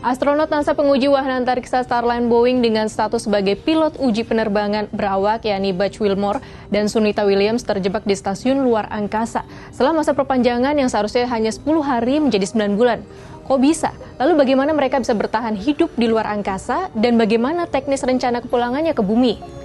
Astronot NASA penguji wahana antariksa Starliner Boeing dengan status sebagai pilot uji penerbangan berawak yakni Buzz Wilmore dan Sunita Williams terjebak di stasiun luar angkasa setelah masa perpanjangan yang seharusnya hanya 10 hari menjadi 9 bulan. Kok bisa? Lalu bagaimana mereka bisa bertahan hidup di luar angkasa dan bagaimana teknis rencana kepulangannya ke bumi?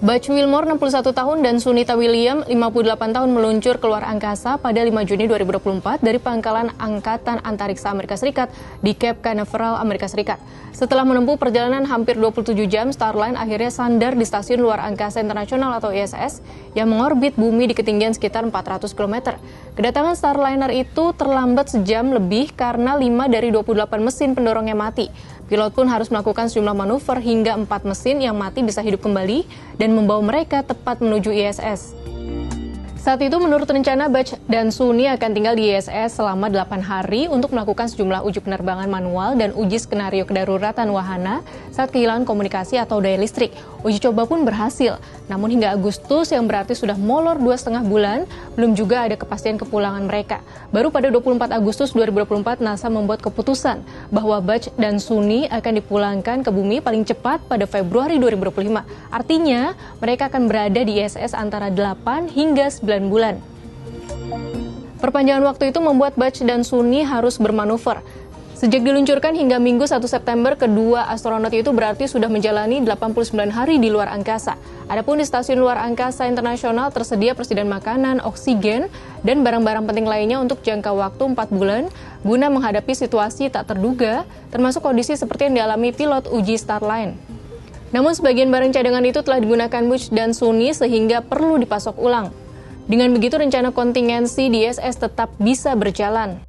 Buzz Wilmore 61 tahun dan Sunita Williams 58 tahun meluncur keluar angkasa pada 5 Juni 2024 dari pangkalan Angkatan Antariksa Amerika Serikat di Cape Canaveral, Amerika Serikat. Setelah menempuh perjalanan hampir 27 jam, Starliner akhirnya sandar di Stasiun Luar Angkasa Internasional atau ISS yang mengorbit bumi di ketinggian sekitar 400 km. Kedatangan Starliner itu terlambat sejam lebih karena 5 dari 28 mesin pendorongnya mati. Pilot pun harus melakukan sejumlah manuver hingga 4 mesin yang mati bisa hidup kembali dan membawa mereka tepat menuju ISS. Saat itu menurut rencana Buzz dan Suni akan tinggal di ISS selama 8 hari untuk melakukan sejumlah uji penerbangan manual dan uji skenario kedaruratan wahana saat kehilangan komunikasi atau daya listrik. Uji coba pun berhasil, namun hingga Agustus yang berarti sudah molor 2,5 bulan, belum juga ada kepastian kepulangan mereka. Baru pada 24 Agustus 2024 NASA membuat keputusan bahwa Buzz dan Suni akan dipulangkan ke bumi paling cepat pada Februari 2025. Artinya, mereka akan berada di ISS antara 8 hingga 9 bulan. Perpanjangan waktu itu membuat Buzz dan Suni harus bermanuver. Sejak diluncurkan hingga Minggu 1 September, kedua astronot itu berarti sudah menjalani 89 hari di luar angkasa. Adapun di Stasiun Luar Angkasa Internasional tersedia persediaan makanan, oksigen, dan barang-barang penting lainnya untuk jangka waktu 4 bulan guna menghadapi situasi tak terduga, termasuk kondisi seperti yang dialami pilot uji Starliner. Namun sebagian barang cadangan itu telah digunakan Buzz dan Suni sehingga perlu dipasok ulang. Dengan begitu rencana kontingensi di ISS tetap bisa berjalan.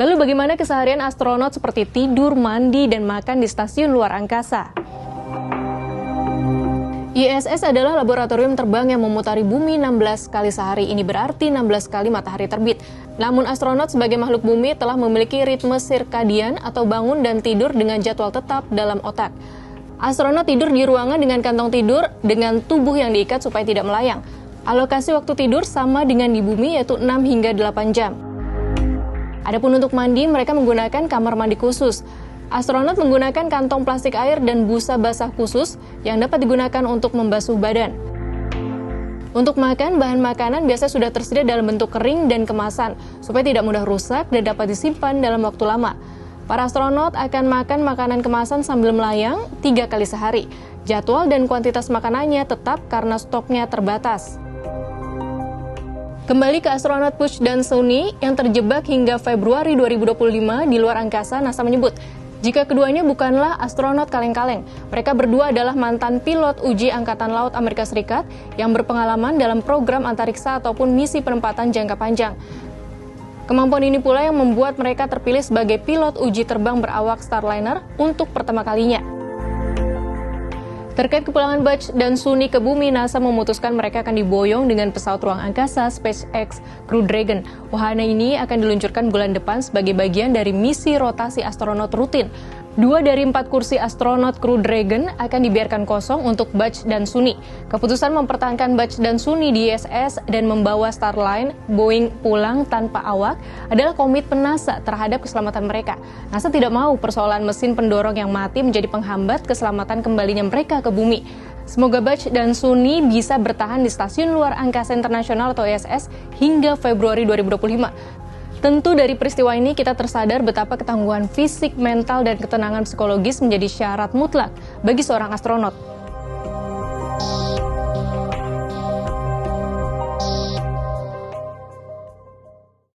Lalu bagaimana keseharian astronot seperti tidur, mandi, dan makan di stasiun luar angkasa? ISS adalah laboratorium terbang yang memutari bumi 16 kali sehari. Ini berarti 16 kali matahari terbit. Namun astronot sebagai makhluk bumi telah memiliki ritme sirkadian atau bangun dan tidur dengan jadwal tetap dalam otak. Astronot tidur di ruangan dengan kantong tidur dengan tubuh yang diikat supaya tidak melayang. Alokasi waktu tidur sama dengan di bumi yaitu 6 hingga 8 jam. Adapun untuk mandi, mereka menggunakan kamar mandi khusus. Astronot menggunakan kantong plastik air dan busa basah khusus yang dapat digunakan untuk membasuh badan. Untuk makan, bahan makanan biasa sudah tersedia dalam bentuk kering dan kemasan, supaya tidak mudah rusak dan dapat disimpan dalam waktu lama. Para astronot akan makan makanan kemasan sambil melayang 3 kali sehari. Jadwal dan kuantitas makanannya tetap karena stoknya terbatas. Kembali ke astronot Buzz dan Suni yang terjebak hingga Februari 2025 di luar angkasa, NASA menyebut jika keduanya bukanlah astronot kaleng-kaleng. Mereka berdua adalah mantan pilot uji Angkatan Laut Amerika Serikat yang berpengalaman dalam program antariksa ataupun misi penempatan jangka panjang. Kemampuan ini pula yang membuat mereka terpilih sebagai pilot uji terbang berawak Starliner untuk pertama kalinya. Terkait kepulangan Buzz dan Suni ke bumi, NASA memutuskan mereka akan diboyong dengan pesawat ruang angkasa SpaceX Crew Dragon. Wahana ini akan diluncurkan bulan depan sebagai bagian dari misi rotasi astronot rutin. 2 dari 4 kursi astronot Crew Dragon akan dibiarkan kosong untuk Buzz dan Suni. Keputusan mempertahankan Buzz dan Suni di ISS dan membawa Starliner Boeing pulang tanpa awak adalah komitmen NASA terhadap keselamatan mereka. NASA tidak mau persoalan mesin pendorong yang mati menjadi penghambat keselamatan kembalinya mereka ke bumi. Semoga Buzz dan Suni bisa bertahan di Stasiun Luar Angkasa Internasional atau ISS hingga Februari 2025. Tentu dari peristiwa ini kita tersadar betapa ketangguhan fisik, mental, dan ketenangan psikologis menjadi syarat mutlak bagi seorang astronot.